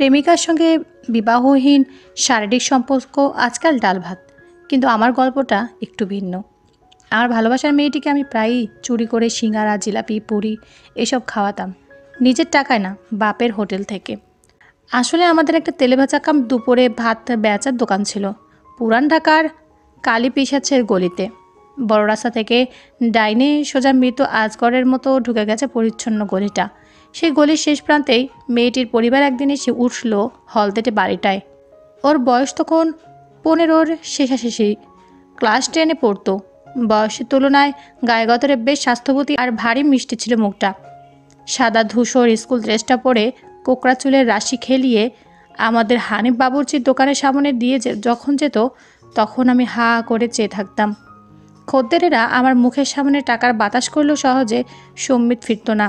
প্রেমিকার সঙ্গে বিবাহহীন শারীরিক সম্পর্ক আজকাল ডাল ভাত, কিন্তু আমার গল্পটা একটু ভিন্ন। আমার ভালোবাসার মেয়েটিকে আমি প্রায়ই চুরি করে সিঙ্গারা, জিলাপি, পুরি এসব খাওয়াতাম, নিজের টাকায় না, বাপের হোটেল থেকে। আসলে আমাদের একটা তেলেভাজা কাম দুপুরে ভাত বেচার দোকান ছিল পুরান ঢাকার কালী পিসাচের গলিতে। বড় রাস্তা থেকে ডাইনে সোজা মৃত আজগরের মতো ঢুকে গেছে পরিচ্ছন্ন গলিটা। সেই গলির শেষ প্রান্তেই মেয়েটির পরিবার একদিন এসে উঠল হলদেটে বাড়িটায়। ওর বয়স তখন 15-র শেষাশেষি, ক্লাস 10-এ পড়তো। বয়সের তুলনায় গায়ে গতরে বেশ স্বাস্থ্যবতী আর ভারী মিষ্টি ছিল মুখটা। সাদা ধূসর স্কুল ড্রেসটা পরে কোকড়া চুলের রাশি খেলিয়ে আমাদের হানিফ বাবুর্চির দোকানের সামনে দিয়ে যখন যেত, তখন আমি হা করে চেয়ে থাকতাম। খদ্দেরেরা আমার মুখের সামনে টাকার বাতাস করলেও সহজে সম্মিত ফিরত না।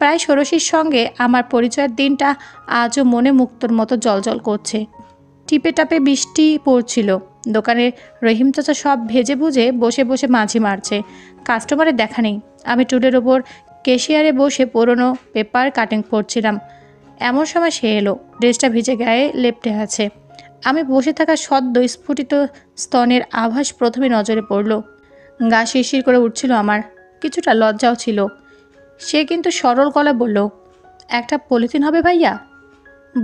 প্রায় ষোড়শীর সঙ্গে আমার পরিচয়ের দিনটা আজও মনে মুক্তোর মতো জলজল করছে। টিপে টাপে বৃষ্টি পড়ছিল। দোকানে রহিম চাচা সব ভেজে বুঝে বসে বসে মাঝি মারছে। কাস্টমারের দেখা নেই। আমি টুলের ওপর কেশিয়ারে বসে পুরনো পেপার কাটিং করছিলাম। এমন সময় সে এলো। ড্রেসটা ভিজে গায়ে লেপ্টে আছে। আমি বসে থাকা সদ্য স্ফুটিত স্তনের আভাস প্রথমে নজরে পড়ল। গা শিরশির করে উঠছিল আমার, কিছুটা লজ্জাও ছিল। সে কিন্তু সরল গলায় বলল, একটা পলিথিন হবে ভাইয়া?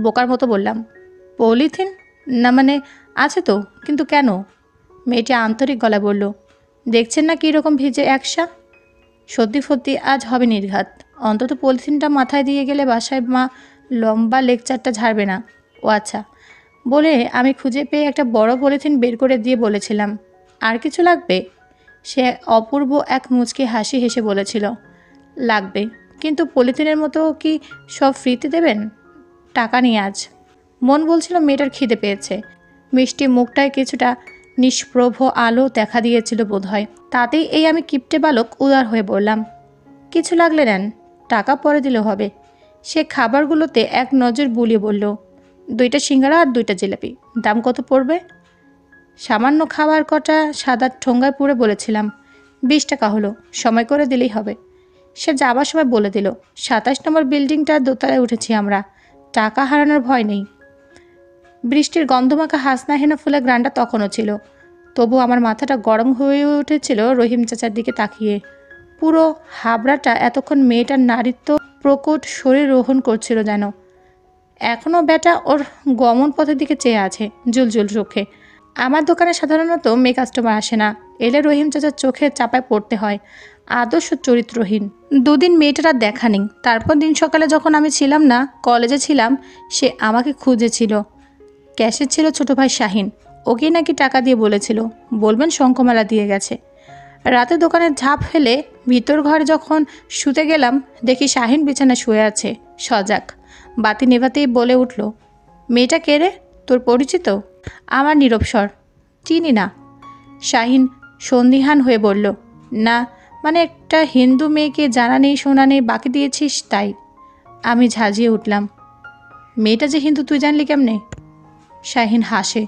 বোকার মতো বললাম, পলিথিন? না মানে আছে তো, কিন্তু কেন? মেয়েটি আন্তরিক গলায় বলল, দেখছেন না কীরকম ভিজে একসা? সত্যি সত্যি আজ হবে নির্ঘাত। অন্তত পলিথিনটা মাথায় দিয়ে গেলে বাসায় মা লম্বা লেকচারটা ঝাড়বে না। ও আচ্ছা বলে আমি খুঁজে পেয়ে একটা বড় পলিথিন বের করে দিয়ে বলেছিলাম, আর কিছু লাগবে? সে অপূর্ব এক মুচকি হাসি হেসে বলেছিল, লাগবে, কিন্তু পলিথিনের মতো কি সব ফ্রিতে দেবেন? টাকা নিয়ে আজ। মন বলছিল মেয়েটার খিদে পেয়েছে। মিষ্টি মুখটায় কিছুটা নিষ্প্রভ আলো দেখা দিয়েছিল বোধহয়। তাতেই এই আমি কিপটে বালক উদার হয়ে বললাম, কিছু লাগলে নেন, টাকা পরে দিলেও হবে। সে খাবারগুলোতে এক নজর বুলিয়ে বলল, 2টা সিঙ্গারা আর 2টা জিলাপি। দাম কত পড়বে? সামান্য খাবার কটা সাদা ঠোঙ্গায় পুড়ে বলেছিলাম, 20 টাকা হলো, সময় করে দিলেই হবে। সে যাবার সময় বলে দিল, 27 নম্বর বিল্ডিংটার দোতলায় উঠেছি আমরা, টাকা হারানোর ভয় নেই। বৃষ্টির গন্ধমাখা হাসনা হেনা ফুলের গ্রানটা তখনও ছিল। তবু আমার মাথাটা গরম হয়ে উঠেছিল রহিম চাচার দিকে তাকিয়ে। পুরো হাবড়াটা এতক্ষণ মেয়েটার নারীত্ব প্রকট শরীর রোহণ করছিল যেন। এখনও ব্যাটা ওর গমন পথের দিকে চেয়ে আছে জুলজুল চোখে। আমার দোকানে সাধারণত মেয়ে কাস্টমার আসে না, এলে রহিম চাচার চোখের চাপায় পড়তে হয়। আদর্শ চরিত্রহীন। 2 দিন মেয়েটার আর দেখা নেই। তারপর দিন সকালে যখন আমি ছিলাম না, কলেজে ছিলাম, সে আমাকে খুঁজেছিল। ক্যাশে ছিল ছোট ভাই শাহিন। ওকে নাকি টাকা দিয়ে বলেছিল, বলবেন শঙ্খমালা দিয়ে গেছে। রাতে দোকানের ঝাঁপ ফেলে ভিতর ঘরে যখন শুতে গেলাম, দেখি শাহিন বিছানায় শুয়ে আছে সজাগ। বাতি নেভাতেই বলে উঠল, মেয়েটা কে রে? তোর পরিচিত? আমার নীরব স্বর, চিনি না। শাহিন সন্দিহান হয়ে বলল, না মানে একটা হিন্দু মেয়েকে জানা নেই শোনা নেই বাকি দিয়েছিস তাই। আমি ঝাঁঝিয়ে উঠলাম, মেয়েটা যে হিন্দু তুই জানলি কেমনে? শাহিন হাসে,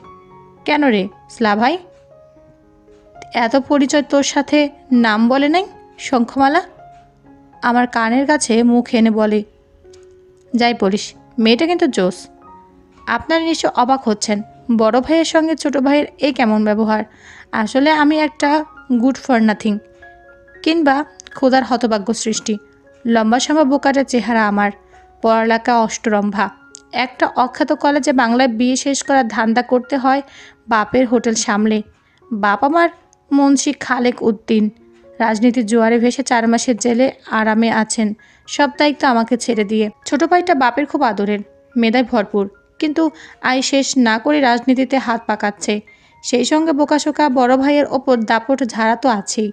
কেন রে স্লাভাই, এত পরিচয় তোর সাথে, নাম বলে নাই? শঙ্খমালা। আমার কানের কাছে মুখ এনে বলে, যাই বলিস, মেয়েটা কিন্তু জোস। আপনারা নিশ্চয় অবাক হচ্ছেন, বড় ভাইয়ের সঙ্গে ছোট ভাইয়ের এই কেমন ব্যবহার? আসলে আমি একটা গুড ফর নাথিং, কিংবা খোদার হতভাগ্য সৃষ্টি। লম্বা সম্ভব বোকাটা চেহারা আমার, পড়ালেখা অষ্টরম্ভা। একটা অখ্যাত কলেজে বাংলায় বিয়ে শেষ করার ধান্দা করতে হয় বাপের হোটেল সামলে। বাপ আমার মুন্সি খালেক উদ্দিন, রাজনীতির জোয়ারে ভেসে 4 মাসের জেলে আরামে আছেন, সব দায়িত্ব আমাকে ছেড়ে দিয়ে। ছোট ভাইটা বাপের খুব আদরের, মেধায় ভরপুর, কিন্তু আয় শেষ না করে রাজনীতিতে হাত পাকাচ্ছে। সেই সঙ্গে বোকাশোকা বড় ভাইয়ের ওপর দাপট ঝাড়া তো আছেই।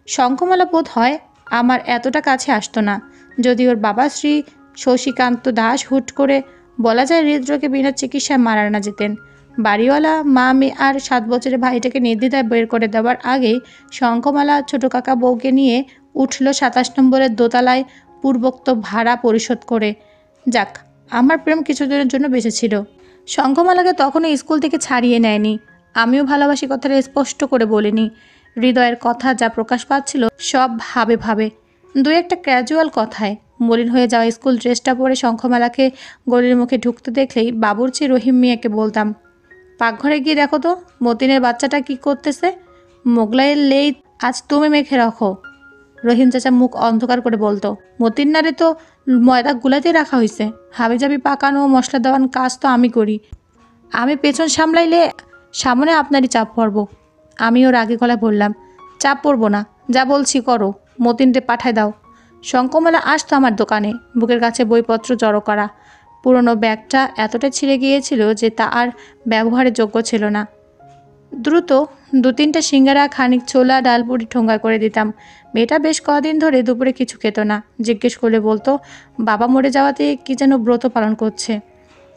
শঙ্খমালা বোধ হয় আমার এতটা কাছে আসতো না, যদি ওর বাবা শ্রী শশীকান্ত দাস হুট করে বলা যায় হৃদরোগে বিনা চিকিৎসায় মারা না যেতেন। বাড়িওয়ালা মা মেয়ে আর 7 বছরের ভাইটাকে নির্দ্বিধায় বের করে দেওয়ার আগেই শঙ্খমালা ছোট কাকা বউকে নিয়ে উঠল 27 নম্বরের দোতলায় পূর্বোক্ত ভাড়া পরিশোধ করে। যাক, আমার প্রেম কিছুদিনের জন্য বেঁচেছিল। শঙ্খমালাকে তখনও স্কুল থেকে ছাড়িয়ে নেয়নি। আমিও ভালোবাসি কথাটা স্পষ্ট করে বলিনি। হৃদয়ের কথা যা প্রকাশ পাচ্ছিল সব ভাবে ভাবে, 2 একটা ক্যাজুয়াল কথায় মলিন হয়ে যাওয়া স্কুল ড্রেসটা পরে শঙ্খমালাকে গলির মুখে ঢুকতে দেখলেই বাবুর্চি রহিম মিয়াকে বলতাম, পাকঘরে গিয়ে দেখো তো মতিনের বাচ্চাটা কি করতেছে, মোগলাইয়ের লেই আজ তুমি মেখে রাখো। রহিম চাচা মুখ অন্ধকার করে বলতো, মতিন নারে তো ময়দা গুলাতে রাখা হয়েছে, হাবিজাবি পাকানো মশলা দেওয়ান কাজ তো আমি করি, আমি পেছন সামলাইলে সামনে আপনারই চাপ পড়ব। আমিও রাগে গলায় বললাম, চাপ পড়বো না, যা বলছি করো, মতিনরে পাঠায় দাও। শঙ্কমালা আসতো আমার দোকানে, বুকের কাছে বইপত্র জড়ো করা। পুরনো ব্যাগটা এতটা ছিঁড়ে গিয়েছিল যে তা আর ব্যবহারের যোগ্য ছিল না। দ্রুত 2-3টা সিঙ্গারা, খানিক ছোলা, ডালপুরি ঠোঙ্গা করে দিতাম। মেয়েটা বেশ কদিন ধরে দুপুরে কিছু খেত না। জিজ্ঞেস করলে বলতো, বাবা মরে যাওয়াতে কি যেন ব্রত পালন করছে।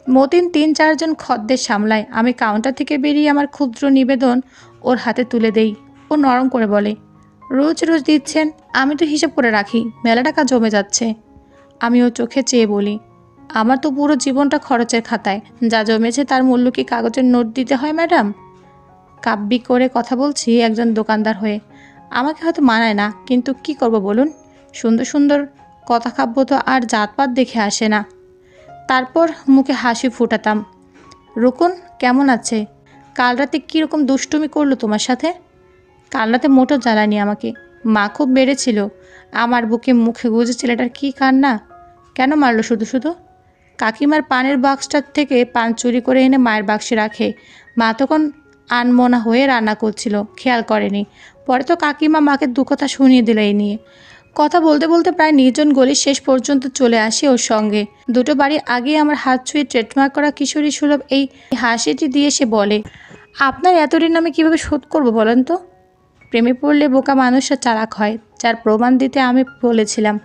মতিন 3-4 জন খদ্দের সামলায়। আমি কাউন্টার থেকে বেরিয়ে আমার ক্ষুদ্র নিবেদন ওর হাতে তুলে দেই। ও নরম করে বলে, রোজ রোজ দিচ্ছেন, আমি তো হিসাব করে রাখি, মেলা টাকা জমে যাচ্ছে। আমি ওর চোখে চেয়ে বলি, আমার তো পুরো জীবনটা খরচের খাতায়, যা জমেছে তার মূল্য কি কাগজের নোট দিতে হয় ম্যাডাম? কাব্যিক করে কথা বলছি একজন দোকানদার হয়ে। আমাকে হয়তো মানায় না, কিন্তু কি করব বলুন, সুন্দর সুন্দর কথা কাব্য তো আর জাতপাত দেখে আসে না। তারপর মুখে হাসি ফুটাতাম। রুকুন কেমন আছে? কাল রাতে কীরকম দুষ্টুমি করলো তোমার সাথে? কাল রাতে মোটো জ্বালানি আমাকে, মা খুব বেড়েছিল। আমার বুকে মুখে গুজে ছেলেটার কী কান্না! কেন মারলো শুধু শুধু? কাকিমার পানের বাক্সটার থেকে পান চুরি করে এনে মায়ের বাক্সে রাখে। মা তখন আনমনা হয়ে রান্না করছিল, খেয়াল করেনি। পরে তো কাকিমা মাকে দু কথা শুনিয়ে দিল এই নিয়ে। কথা বলতে বলতে প্রায় নির্জন গলির শেষ পর্যন্ত চলে আসি ওর সঙ্গে। দুটো বাড়ি আগে আমার হাত ছুঁয়ে ট্রেডমার্ক করা কিশোরী সুলভ এই হাসিটি দিয়ে সে বলে, আপনার এত ঋণ আমি কীভাবে শোধ করবো বলেন তো? প্রেমে পড়লে বোকা মানুষরা চালাক হয়, যার প্রমাণ দিতে আমি বলেছিলাম।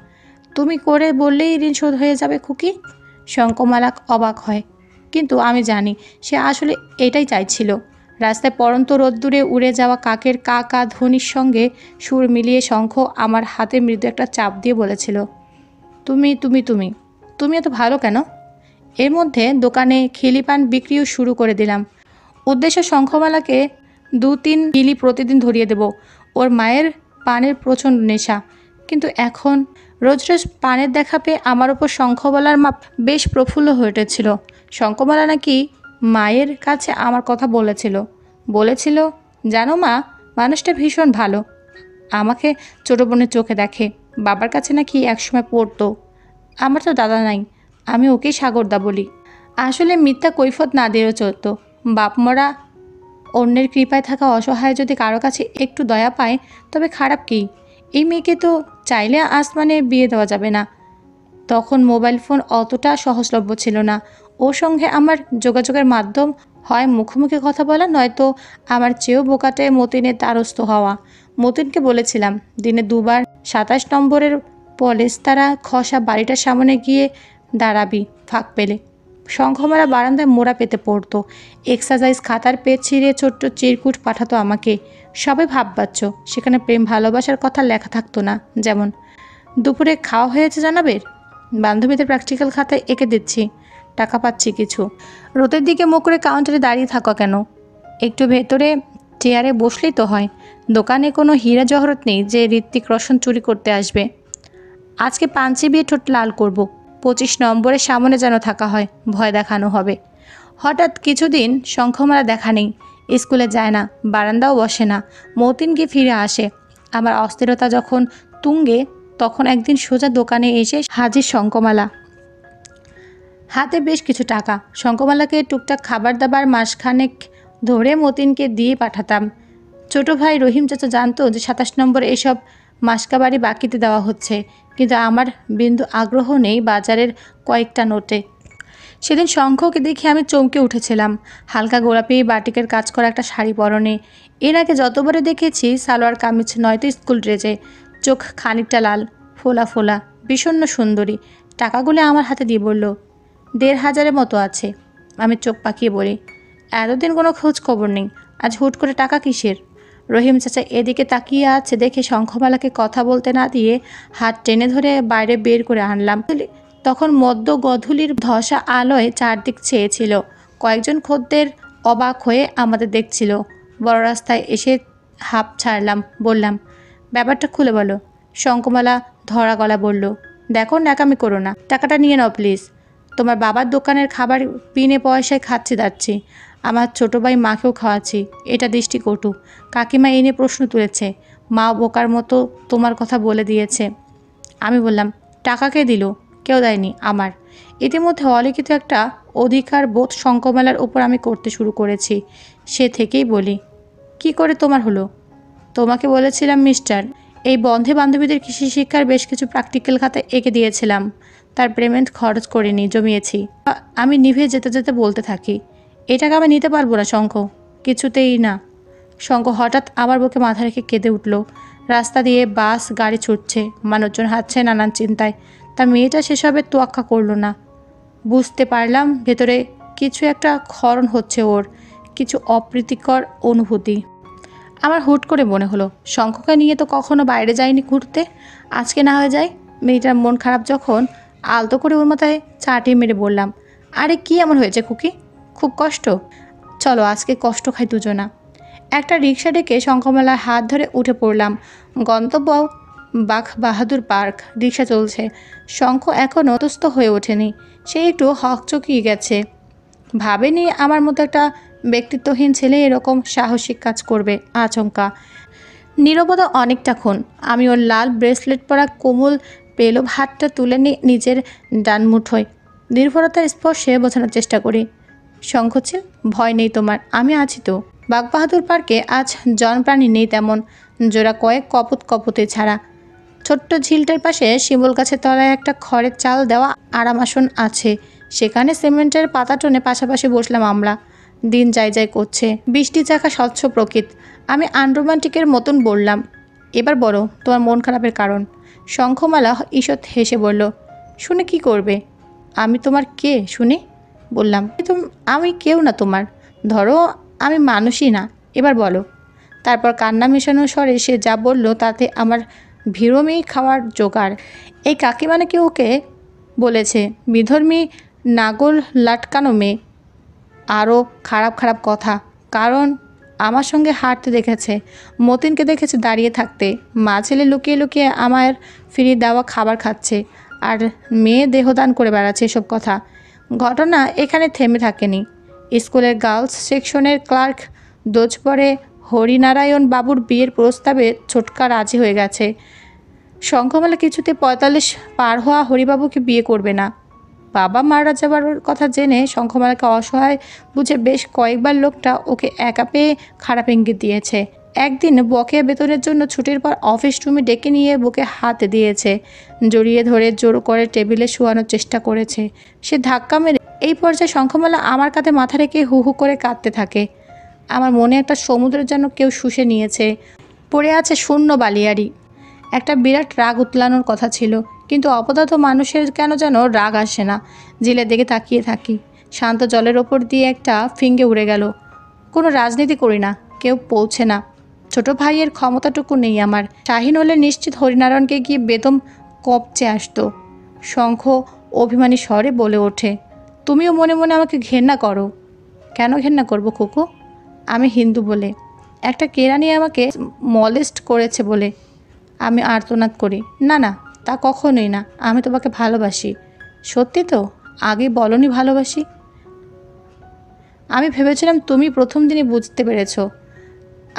তুমি করে বললেই ঋণ শোধ হয়ে যাবে খুকি। শঙ্কমালা অবাক হয়, কিন্তু আমি জানি সে আসলে এটাই চাইছিল। রাস্তায় পড়ন্ত রোদ্দুরে উড়ে যাওয়া কাকের কা কা ধ্বনির সঙ্গে সুর মিলিয়ে শঙ্খ আমার হাতে মৃদু একটা চাপ দিয়ে বলেছিল, তুমি তুমি তুমি তুমি এত ভালো কেন? এর মধ্যে দোকানে খিলি পান বিক্রিও শুরু করে দিলাম। উদ্দেশ্য শঙ্খমালাকে 2-3 কিলি প্রতিদিন ধরিয়ে দেব। ওর মায়ের পানের প্রচণ্ড নেশা, কিন্তু এখন রোজ রোজ পানের দেখা পেয়ে আমার ওপর শঙ্খমালার মা বেশ প্রফুল্ল হয়ে উঠেছিল। শঙ্খমালা নাকি মায়ের কাছে আমার কথা বলেছিল, জানো মা, মানুষটা ভীষণ ভালো, আমাকে ছোটো বোনের চোখে দেখে, বাবার কাছে নাকি একসময় পড়তো। আমার তো দাদা নাই, আমি ওকেই সাগরদা বলি। আসলে মিথ্যা কৈফত না দিয়েও চলতো। বাপমরা অন্যের কৃপায় থাকা অসহায় যদি কারো কাছে একটু দয়া পায় তবে খারাপ কি? এই মেয়েকে তো চাইলে আসমানে বিয়ে দেওয়া যাবে না। তখন মোবাইল ফোন অতটা সহজলভ্য ছিল না। ওর সঙ্গে আমার যোগাযোগের মাধ্যম হয় মুখোমুখি কথা বলা, নয়তো আমার চেয়েও বোকাটে মতিনের দ্বারস্থ হওয়া। মতিনকে বলেছিলাম, দিনে 2বার 27 নম্বরের পলেস্তারা খসা বাড়িটার সামনে গিয়ে দাঁড়াবি ফাঁক পেলে। শঙ্খমালা বারান্দায় মোড়া পেতে পড়তো, এক্সারসাইজ খাতার পেজ ছিঁড়ে ছোট্ট চিরকুট পাঠাতো আমাকে। সবাই ভাববাচ্ছ, সেখানে প্রেম ভালোবাসার কথা লেখা থাকতো না। যেমন, দুপুরে খাওয়া হয়েছে জানাবের, বান্ধবীদের প্র্যাকটিক্যাল খাতায় এঁকে দিচ্ছি, টাকা পাচ্ছি কিছু। রোদের দিকে মুখ করে কাউন্টারে দাঁড়িয়ে থাকো কেন? একটু ভেতরে চেয়ারে বসলেই তো হয়। দোকানে কোনো হীরা জহরত নেই যে ঋত্বিক রোশন চুরি করতে আসবে। আজকে পাঞ্চি বিয়ে ঠোঁট লাল করব, 25 নম্বরের সামনে যেন থাকা হয়, ভয় দেখানো হবে। হঠাৎ কিছুদিন শঙ্খমালা দেখা নেই, স্কুলে যায় না, বারান্দাও বসে না। মতিন গিয়ে ফিরে আসে। আমার অস্থিরতা যখন তুঙ্গে, তখন একদিন সোজা দোকানে এসে হাজির শঙ্খমালা, হাতে বেশ কিছু টাকা। শঙ্খমালাকে টুকটাক খাবার দাবার মাসখানেক ধরে মতিনকে দিয়ে পাঠাতাম। ছোট ভাই রহিম চাচা জানতো যে 27 নম্বর এসব মাসকাবারি বাকিতে দেওয়া হচ্ছে, কিন্তু আমার বিন্দু আগ্রহ নেই বাজারের কয়েকটা নোটে। সেদিন শঙ্খকে দেখে আমি চমকে উঠেছিলাম। হালকা গোলাপি বাটিকের কাজ করা একটা শাড়ি পরনে। এর আগে যতবারে দেখেছি সালোয়ার কামিজ নয়তো স্কুল ড্রেসে, চোখ খানিকটা লাল, ফোলা ফোলা, বিষণ্ণ সুন্দরী। টাকাগুলো আমার হাতে দিয়ে বলল, 1500 মতো আছে। আমি চোখ পাকিয়ে বলি, এতদিন কোনো খোঁজ খবর নেই, আজ হুট করে টাকা কিসের? রহিম চাচা এদিকে তাকিয়ে আছে দেখে শঙ্খমালাকে কথা বলতে না দিয়ে হাত টেনে ধরে বাইরে বের করে আনলাম। তখন মধ্য গধূলির ধসা আলোয় চারদিক চেয়েছিল। কয়েকজন খদ্দের অবাক হয়ে আমাদের দেখছিল। বড় রাস্তায় এসে হাঁপ ছাড়লাম, বললাম, ব্যাপারটা খুলে বলো। শঙ্খমালা ধরা গলা বলল, দেখো, ন্যাকামি করো না, টাকাটা নিয়ে নাও প্লিজ। তোমার বাবার দোকানের খাবার বিনে পয়সায় খাচ্ছি যাচ্ছি, আমার ছোটো ভাই মাকেও খাওয়াচ্ছি, এটা দৃষ্টিকটু। কাকিমা এনে প্রশ্ন তুলেছে, মা বোকার মতো তোমার কথা বলে দিয়েছে। আমি বললাম, টাকা কে দিল? কেউ দেয়নি, আমার। ইতিমধ্যে অলিখিত একটা অধিকার বোধ শঙ্কমেলার উপর আমি করতে শুরু করেছি। সে থেকেই বলি, কি করে তোমার হলো? তোমাকে বলেছিলাম মিস্টার, এই বন্ধে বান্ধবীদের কৃষি শিক্ষার বেশ কিছু প্র্যাকটিক্যাল খাতা এঁকে দিয়েছিলাম, তার পেমেন্ট খরচ করিনি, জমিয়েছি। আমি নিভে যেতে যেতে বলতে থাকি, এই টাকা আমি নিতে পারবো না শঙ্খ, কিছুতেই না। শঙ্খ হঠাৎ আমার বুকে মাথা রেখে কেঁদে উঠল। রাস্তা দিয়ে বাস গাড়ি ছুটছে, মানুষজন হাঁটছে নানান চিন্তায়। তা মেয়েটা সেসবের তোয়াক্কা করলো না। বুঝতে পারলাম ভেতরে কিছু একটা ক্ষরণ হচ্ছে ওর, কিছু অপ্রীতিকর অনুভূতি। আমার হুট করে মনে হলো, শঙ্খকে নিয়ে তো কখনো বাইরে যায়নি ঘুরতে, আজকে না হয়ে যায়। মেয়েটার মন খারাপ যখন, আলতো করে ওর মাথায় চাটি মেরে বললাম, আরে কি এমন হয়েছে খুকি? খুব কষ্ট? চলো আজকে কষ্ট খাই দুজনা। একটা রিক্সা ডেকে শঙ্খমেলার হাত ধরে উঠে পড়লাম। গন্তব্য বাঘ বাহাদুর পার্ক। রিক্সা চলছে। শঙ্খ এখনও অতস্থ হয়ে ওঠেনি, সে একটু হকচকিয়ে গেছে। ভাবেনি আমার মতো একটা ব্যক্তিত্বহীন ছেলে এরকম সাহসিক কাজ করবে। আচমকা নীরবতা অনেকটাক্ষণ। আমি ওর লাল ব্রেসলেট পরা কোমল পেলব হাতটা তুলে নিয়ে নিজের ডান মুঠোয় নির্ভরতার স্পর্শে বোঝানোর চেষ্টা করি। শঙ্খচিল, ভয় নেই তোমার, আমি আছি তো। বাগবাহাদুর পার্কে আজ জনপ্রাণী নেই তেমন, জোড়া কয়েক কপতে ছাড়া। ছোট্ট ঝিলটার পাশে শিমুল গাছের তলায় একটা খড়ের চাল দেওয়া আরাম আসন আছে, সেখানে সিমেন্টের পাতা টনে পাশাপাশি বসলাম আমরা। দিন যাই করছে, বৃষ্টি চাকা স্বচ্ছ প্রকৃত। আমি আনরোমান্টিকের মতন বললাম, এবার বলো তোমার মন খারাপের কারণ। শঙ্খমালা ঈষৎ হেসে বলল, শুনে কি করবে? আমি তোমার কে শুনি? বললাম, আমি কেউ না তোমার, ধরো আমি মানুষই না, এবার বলো। তারপর কান্না মেশানো স্বরে সে যা বলল তাতে আমার ভিড়মি খাওয়ার জোগাড়। এই কাকিমা নাকি ওকে বলেছে বিধর্মী, নাগল লাটকানো মেয়ে, আরও খারাপ খারাপ কথা। কারণ আমার সঙ্গে হাঁটতে দেখেছে, মতিনকে দেখেছে দাঁড়িয়ে থাকতে, মা ছেলে লুকিয়ে লুকিয়ে আমার ফিরিয়ে দেওয়া খাবার খাচ্ছে, আর মেয়ে দেহদান করে বেড়াচ্ছে। এসব কথা ঘটনা এখানে থেমে থাকেনি। স্কুলের গার্লস সেকশনের ক্লার্ক দোজপরে হরিনারায়ণ বাবুর বিয়ের প্রস্তাবে ছোটকা রাজি হয়ে গেছে। শঙ্খমালা কিছুতে ৪৫ পার হওয়া হরিবাবুকে বিয়ে করবে না। বাবা মারা যাবার কথা জেনে শঙ্খমালাকে অসহায় বুঝে বেশ কয়েকবার লোকটা ওকে একা পেয়ে খারাপ ইঙ্গিত দিয়েছে। একদিন বকেয়া বেতনের জন্য ছুটির পর অফিস রুমে ডেকে নিয়ে বুকে হাত দিয়েছে, জড়িয়ে ধরে জোর করে টেবিলে শোয়ানোর চেষ্টা করেছে। সে ধাক্কা মেরে এই পর্যায়ে শঙ্খমালা আমার কাঁধে মাথা রেখে হু হু করে কাঁদতে থাকে। আমার মনে একটা সমুদ্রের যেন কেউ শুষে নিয়েছে। পড়ে আছে শূন্য বালিয়াড়ি। একটা বিরাট রাগ উতলানোর কথা ছিল, কিন্তু অপদার্থ মানুষের কেন যেন রাগ আসে না। ঝিলের দিকে তাকিয়ে থাকি, শান্ত জলের ওপর দিয়ে একটা ফিঙ্গে উড়ে গেল। কোনো রাজনীতি করি না, কেউ পৌঁছে না, ছোট ভাইয়ের ক্ষমতাটুকু নেই আমার। শাহিন হলে নিশ্চিত হরিনারায়ণকে গিয়ে বেদম কপচে আসতো। শঙ্খ অভিমানী স্বরে বলে ওঠে, তুমিও মনে মনে আমাকে ঘেন্না করো। কেন ঘেন্না করব খুকু? আমি হিন্দু বলে, একটা কেরানি আমাকে মলেস্ট করেছে বলে আমি আর্তনাদ করি? না না, তা কখনোই না। আমি তোমাকে ভালোবাসি। সত্যি তো? আগে বলনি ভালোবাসি? আমি ভেবেছিলাম তুমি প্রথম দিনই বুঝতে পেরেছ।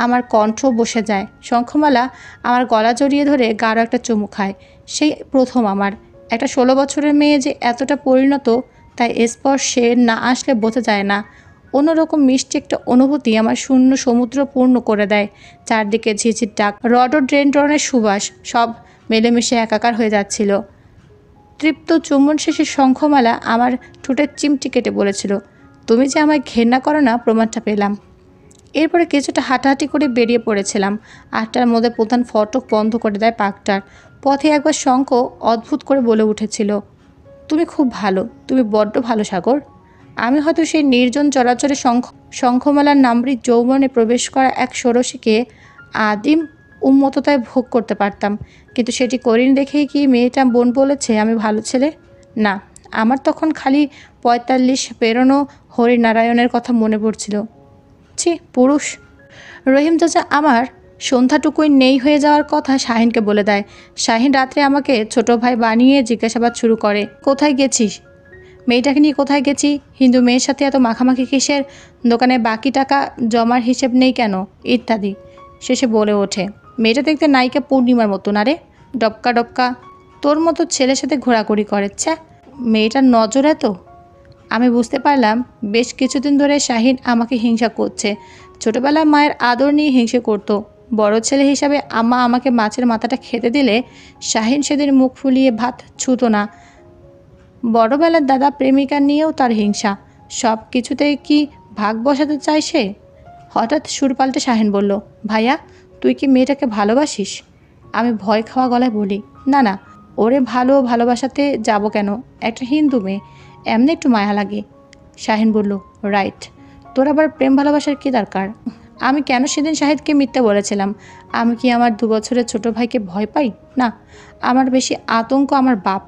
আমার কণ্ঠ বসে যায়। শঙ্খমালা আমার গলা জড়িয়ে ধরে গাঢ় একটা চুমু খায়। সেই প্রথম আমার। একটা ১৬ বছরের মেয়ে যে এতটা পরিণত, তাই স্পর্শে না আসলে বোঝা যায় না। অন্যরকম মিষ্টি একটা অনুভূতি আমার শূন্য সমুদ্র পূর্ণ করে দেয়। চারদিকে ঝিঝির ডাক, রডোডেন্ড্রনের সুবাস, সব মেলেমিশে একাকার হয়ে যাচ্ছিল। তৃপ্ত চুম্বন শেষে শঙ্খমালা আমার ঠোঁটের চিমটি কেটে বলেছিল, তুমি যে আমায় ঘেন্না করো না প্রমাণটা পেলাম। এরপরে কিছুটা হাঁটাহাঁটি করে বেরিয়ে পড়েছিলাম। ৮টার মধ্যে প্রধান ফটক বন্ধ করে দেয় পার্কটার। পথে একবার শঙ্খ অদ্ভুত করে বলে উঠেছিল, তুমি খুব ভালো, তুমি বড্ড ভালো সাগর। আমি হয়তো সেই নির্জন চরাচরে শঙ্খমালার নামরি যৌবনে প্রবেশ করা এক ষোড়শীকে আদিম উন্মত্ততায় ভোগ করতে পারতাম, কিন্তু সেটি করিনি দেখেই কি মেয়েটা বোন বলেছে আমি ভালো ছেলে? না, আমার তখন খালি ৪৫ পেরোনো হরিনারায়ণের কথা মনে পড়ছিল। ছি পুরুষ! রহিম চাচা আমার সন্ধ্যাটুকুই নেই হয়ে যাওয়ার কথা শাহিনকে বলে দেয়। শাহিন রাত্রে আমাকে ছোট ভাই বানিয়ে জিজ্ঞাসাবাদ শুরু করে, কোথায় গেছিস, মেয়েটাকে নিয়ে কোথায় গেছি, হিন্দু মেয়ের সাথে এত মাখামাখি কিসের, দোকানে বাকি টাকা জমার হিসেব নেই কেন, ইত্যাদি। শেষে বলে ওঠে, মেয়েটা দেখতে নায়িকা পূর্ণিমার মতো না রে, ডবকা ডবকা, তোর মতো ছেলের সাথে ঘোরাঘুরি করে। মেয়েটার নজর এত। আমি বুঝতে পারলাম বেশ কিছুদিন ধরে শাহিন আমাকে হিংসা করছে। ছোটবেলায় মায়ের আদর নিয়ে হিংসে করত। বড় ছেলে হিসাবে আম্মা আমাকে মাছের মাথাটা খেতে দিলে শাহিন সেদিন মুখ ফুলিয়ে ভাত ছুত না। বড়বেলার দাদা প্রেমিকা নিয়েও তার হিংসা। সব কিছুতেই কি ভাগ বসাতে চায় সে? হঠাৎ সুর পাল্টে শাহিন বলল, ভাইয়া তুই কি মেয়েটাকে ভালোবাসিস? আমি ভয় খাওয়া গলায় বলি, না না, ওরে ভালোবাসাতে যাব কেন, একটা হিন্দু মেয়ে, এমনি একটু মায়া লাগে। শাহিন বলল, রাইট, তোর আবার প্রেম ভালোবাসার কী দরকার? আমি কেন সেদিন শাহিদকে মিথ্যে বলেছিলাম? আমি কি আমার 2 বছরের ছোট ভাইকে ভয় পাই? না, আমার বেশি আতঙ্ক আমার বাপ।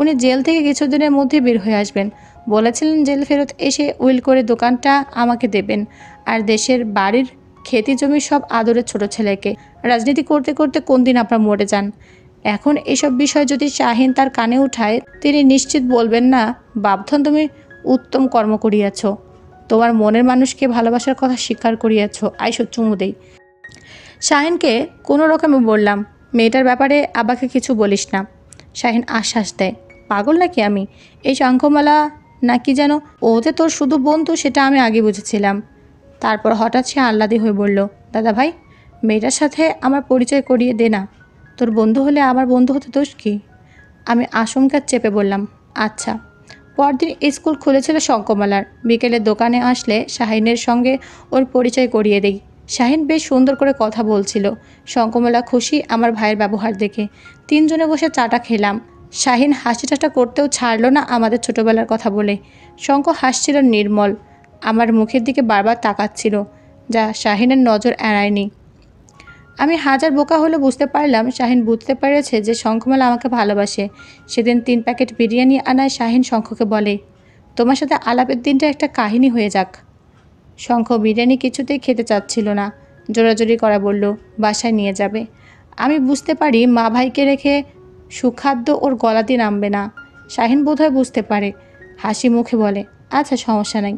উনি জেল থেকে কিছুদিনের মধ্যে বের হয়ে আসবেন। বলেছিলেন জেল ফেরত এসে উইল করে দোকানটা আমাকে দেবেন, আর দেশের বাড়ির খেতি জমি সব আদরের ছোট ছেলেকে। রাজনীতি করতে করতে কোন দিন আপনারা মরে যান। এখন এসব বিষয় যদি শাহিন তার কানে উঠায়, তিনি নিশ্চিত বলবেন না, বাপধন তুমি উত্তম কর্ম করিয়াছ, তোমার মনের মানুষকে ভালোবাসার কথা স্বীকার করিয়াছ, আইসো চুমু দেই। শাহিনকে কোনো রকমে বললাম, মেয়েটার ব্যাপারে আব্বাকে কিছু বলিস না। শাহিন আশ্বাস দেয়, পাগল নাকি আমি? এই শঙ্খমালা নাকি যেন, ও যে তোর শুধু বন্ধু সেটা আমি আগে বুঝেছিলাম। তারপর হঠাৎ সে আহ্লাদি হয়ে বলল, দাদা ভাই, মেয়েটার সাথে আমার পরিচয় করিয়ে দে না। তোর বন্ধু হলে আমার বন্ধু হতে দোষ কি? আমি আশঙ্কা চেপে বললাম, আচ্ছা। পরদিন স্কুল খুলেছিল শঙ্খমালার। বিকেলে দোকানে আসলে শাহিনের সঙ্গে ওর পরিচয় করিয়ে দেই। শাহিন বেশ সুন্দর করে কথা বলছিল। শঙ্খমালা খুশি আমার ভাইয়ের ব্যবহার দেখে। 3 জনে বসে চাটা খেলাম। শাহিন হাসি ঠাট্টা করতেও ছাড়ল না আমাদের ছোটবেলার কথা বলে। শঙ্খ হাসছিল নির্মল, আমার মুখের দিকে বারবার তাকাচ্ছিল, যা শাহিনের নজর এড়ায়নি। আমি হাজার বোকা হলে বুঝতে পারলাম শাহিন বুঝতে পেরেছে যে শঙ্খমালা আমাকে ভালোবাসে। সেদিন 3 প্যাকেট বিরিয়ানি আনায় শাহিন শঙ্খকে বলে, তোমার সাথে আলাপের দিনটা একটা কাহিনী হয়ে যাক। শঙ্খ বিরিয়ানি কিছুতেই খেতে চাচ্ছিল না, জোরাজোরি করা বলল বাসায় নিয়ে যাবে। আমি বুঝতে পারি মা ভাইকে রেখে সুখাদ্য ওর গলা দিয়ে নামবে না। শাহিন বোধহয় বুঝতে পারে, হাসি মুখে বলে, আচ্ছা সমস্যা নাই।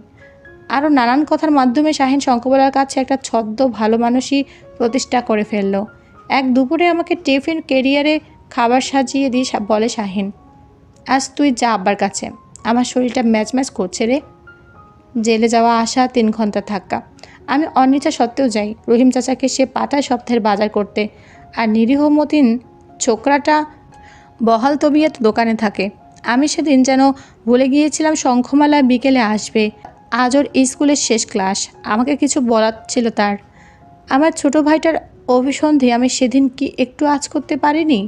আরও নানান কথার মাধ্যমে শাহিন শঙ্খমালার কাছে একটা ছদ্ম ভালো মানুষই প্রতিষ্ঠা করে ফেলল। এক দুপুরে আমাকে টিফিন ক্যারিয়ারে খাবার সাজিয়ে দিয়ে বলে শাহিন, আজ তুই যা আব্বার কাছে, আমার শরীরটা ম্যাচ ম্যাচ করছে রে। জেলে যাওয়া আসা 3 ঘন্টা থাকা। আমি অনিচ্ছা সত্ত্বেও যাই। রহিম চাচাকে সে পাঠায় সপ্তাহের বাজার করতে, আর নিরীহ মতিন ছোকরাটা বহাল তবিয়ত দোকানে থাকে। আমি সেদিন যেন ভুলে গিয়েছিলাম শঙ্খমালা বিকেলে আসবে। আজ ওর স্কুলের শেষ ক্লাস। আমাকে কিছু বলার ছিল তার। আমার ছোট ভাইটার অভিসন্ধি আমি সেদিন কি একটু আঁচ করতে পারিনি?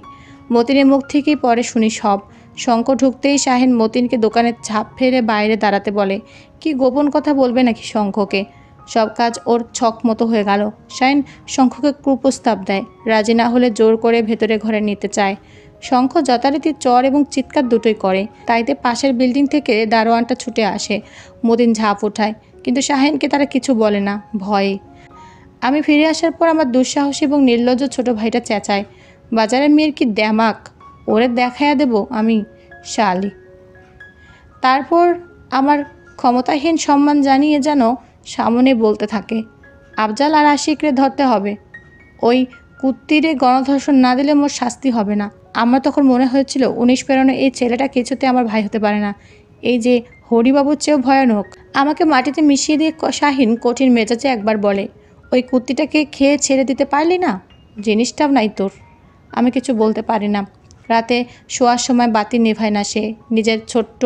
মতিনের মুখ থেকেই পরে শুনি সব। শঙ্খ ঢুকতেই শাহিন মতিনকে দোকানে ঝাঁপ ফেলে বাইরে দাঁড়াতে বলে। কি গোপন কথা বলবে নাকি শঙ্খকে? সব কাজ ওর ছক মতো হয়ে গেল। শাহিন শঙ্খকে কুপ্রস্তাব দেয়, রাজি না হলে জোর করে ভেতরে ঘরে নিতে চায়। শঙ্খ যথারীতি চর এবং চিৎকার দুটোই করে। তাইতে পাশের বিল্ডিং থেকে দারোয়ানটা ছুটে আসে। মতিন ঝাঁপ ওঠায়, কিন্তু শাহিনকে তারা কিছু বলে না, ভয়ে। আমি ফিরে আসার পর আমার দুঃসাহসী এবং নির্লজ্জ ছোট ভাইটা চেঁচায়, বাজারের মেয়ের কি দ্যামাক, ওরে দেখাইয়া দেব আমি, শালি। তারপর আমার ক্ষমতাহীন সম্মান জানিয়ে যেন সামনে বলতে থাকে, আফজাল আর আশিকরে ধরতে হবে, ওই কুত্তিরে গণধর্ষণ না দিলে মোর শাস্তি হবে না। আমার তখন মনে হয়েছিল 19 পেরোনো এই ছেলেটা কিছুতে আমার ভাই হতে পারে না। এই যে হরিবাবুর চেয়েও ভয়ানক। আমাকে মাটিতে মিশিয়ে দিয়ে শাহিন কঠিন মেজাজে একবার বলে, ওই কুত্তিটাকে খেয়ে ছেড়ে দিতে পারলি না? জিনিসটাও নাই তোর। আমি কিছু বলতে পারি না। রাতে শোয়ার সময় বাতি নেভায় না সে। নিজের ছোট্ট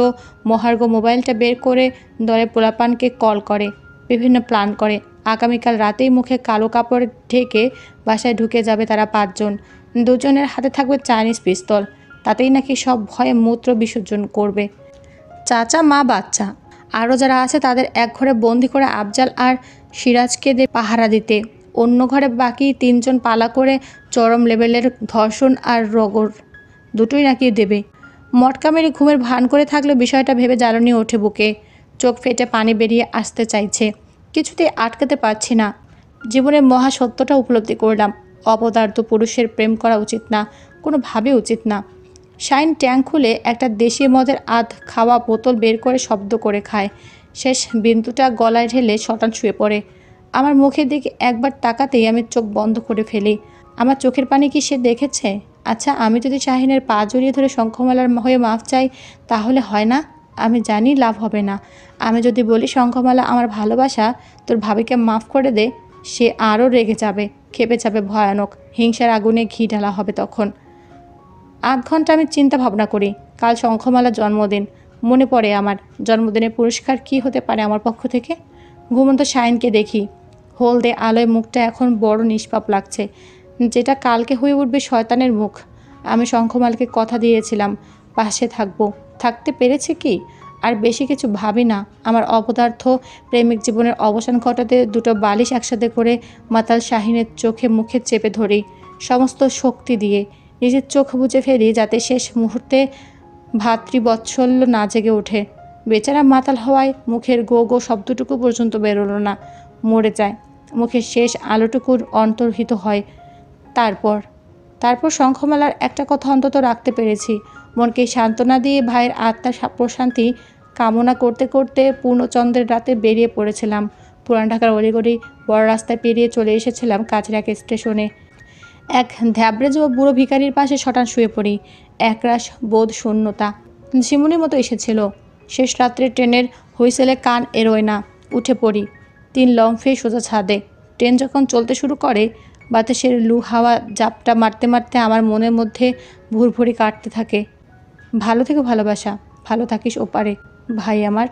মহার্ঘ মোবাইলটা বের করে দলে পোলাপানকে কল করে, বিভিন্ন প্ল্যান করে। আগামীকাল রাতেই মুখে কালো কাপড় ঢেকে বাসায় ঢুকে যাবে তারা 5 জন। 2 জনের হাতে থাকবে চাইনিজ পিস্তল। তাতেই নাকি সব ভয়ে মূত্র বিসর্জন করবে। চাচা, মা, বাচ্চা আরও যারা আছে তাদের এক ঘরে বন্দি করে আফজাল আর সিরাজকে দে পাহারা দিতে। অন্য ঘরে বাকি 3 জন পালা করে চরম লেভেলের ধর্ষণ আর রগর দুটোই নাকি দেবে। মটকা মেরে ঘুমের ভান করে থাকলে বিষয়টা ভেবে জ্বালানি ওঠে বুকে। চোখ ফেটে পানি বেরিয়ে আসতে চাইছে, কিছুতেই আটকাতে পারছি না। জীবনের মহা সত্যটা উপলব্ধি করলাম। অপদার্থ পুরুষের প্রেম করা উচিত না, কোনোভাবে উচিত না। শাইন ট্যাঙ্ক খুলে একটা দেশি মদের আধ খাওয়া বোতল বের করে শব্দ করে খায়। শেষ বিন্দুটা গলায় ঢেলে শটান শুয়ে পড়ে। আমার মুখের দিকে একবার তাকাতেই আমি চোখ বন্ধ করে ফেলি। আমার চোখের পানি কি সে দেখেছে? আচ্ছা, আমি যদি শাহিনের পা জড়িয়ে ধরে শঙ্খমালার হয়ে মাফ চাই তাহলে হয় না? আমি জানি লাভ হবে না। আমি যদি বলি শঙ্খমালা আমার ভালোবাসা, তোর ভাবিকে মাফ করে দে, সে আরও রেগে যাবে, খেপে যাবে ভয়ানক। হিংসার আগুনে ঘি ঢালা হবে তখন। ৮ ঘন্টা আমি চিন্তা ভাবনা করি। কাল শঙ্খমালার জন্মদিন। মনে পড়ে আমার জন্মদিনের পুরস্কার কী হতে পারে আমার পক্ষ থেকে। ঘুমন্ত শাইনকে দেখি। হলদে আলোয় মুখটা এখন বড় নিষ্পাপ লাগছে, যেটা কালকে হয়ে উঠবে শয়তানের মুখ। আমি শঙ্খমালকে কথা দিয়েছিলাম পাশে থাকবো, থাকতে পেরেছে কি? আর বেশি কিছু ভাবি না। আমার অপদার্থ প্রেমিক জীবনের অবসান ঘটাতে দুটো বালিশ একসাথে করে মাতাল শাহিনের চোখে মুখে চেপে ধরি সমস্ত শক্তি দিয়ে। নিজের চোখ বুজে ফেলি যাতে শেষ মুহূর্তে ভাতৃবৎসল্য না জেগে ওঠে। বেচারা মাতাল হওয়ায় মুখের গো গো শব্দটুকু পর্যন্ত বেরোলো না, মরে যায়। মুখের শেষ আলোটুকুর অন্তর্হিত হয়। তারপর শঙ্খমালার একটা কথা অন্তত রাখতে পেরেছি। মনকে সান্ত্বনা দিয়ে ভাইয়ের আত্মার প্রশান্তি কামনা করতে করতে পূর্ণচন্দ্রের রাতে বেরিয়ে পড়েছিলাম। পুরান ঢাকার অলিগলি বড় রাস্তায় পেরিয়ে চলে এসেছিলাম কাছের এক স্টেশনে। এক ধ্যাবড়েজ ও বুড়ো ভিখারির পাশে শটান শুয়ে পড়ি। একরাশ বোধ শূন্যতা ঝিমুনির মতো এসেছিল। শেষ রাত্রে ট্রেনের হুইসেলে কান এরোয় না। উঠে পড়ি 3 লম্ফে সোজা ছাদে। ট্রেন যখন চলতে শুরু করে বাতাসের লু হাওয়া জাপটা মারতে মারতে আমার মনের মধ্যে ভুরভুরি কাটতে থাকে। ভালো থেকে ভালোবাসা, ভালো থাকিস ওপারে ভাই আমার।